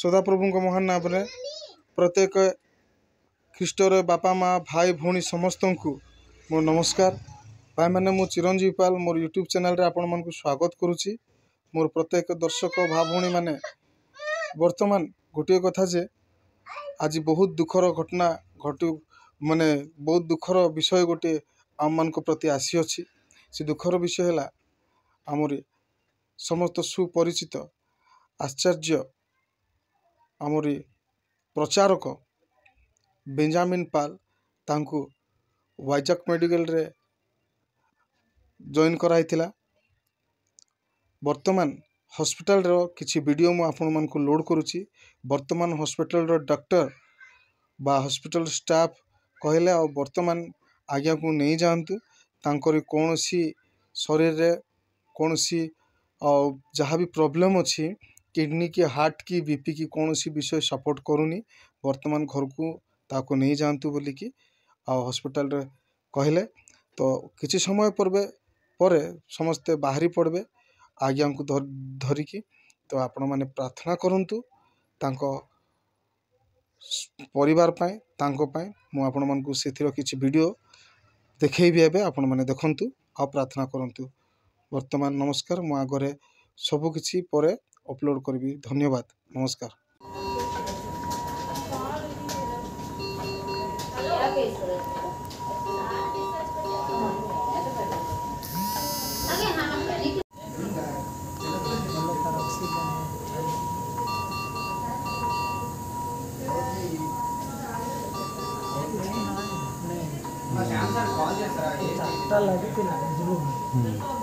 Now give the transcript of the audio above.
सदाप्रभु महान नाम प्रत्येक ख्रीष्टर बापा माँ भाई भौणी समस्त को मोर नमस्कार। भाई मैंने मु चिरंजीवी पाल मोर यूट्यूब चैनल रे आपण मन को स्वागत करुच्ची। मोर प्रत्येक दर्शक भाई भौणी मैंने वर्तमान गोटे कथा जे आज बहुत दुखर घटना घटू माने बहुत दुखर विषय गोटे आम मान प्रति आसी अच्छी। से दुखर विषय है आमरी समस्त सुपरिचित आश्चर्य आमरी प्रचारक बेंजामिन पाल तांकु वाइजाक मेडिकल रे जॉइन कराइथिला। वर्तमान हॉस्पिटल रो किछि वीडियो मु आपण मन को लोड करूची। वर्तमान हॉस्पिटल रो डॉक्टर बा हॉस्पिटल स्टाफ कहले और वर्तमान आज्ञा को नहीं जानतु तांकर कोनोसी शरीर रे कोनोसी जहाँ भी प्रॉब्लम अच्छी किडनी की हार्ट की बीपी की कोनोसी विषय सपोर्ट करूनी। वर्तमान घर को ताको नहीं जानतु बोली कि हॉस्पिटल रे कहले तो किछि समय पर समस्ते बाहरी पड़बे आज्ञा को धरिकी। तो आपण माने प्रार्थना करंतु तांको परिवार पाए तांको पाए मु आपण मन को सेथिरो किछि वीडियो देखैबी एबे आपण माने देखंतु आ प्रार्थना करंतु। वर्तमान नमस्कार मु आगरे सब किछि परे अपलोड करबी। धन्यवाद नमस्कार। लगी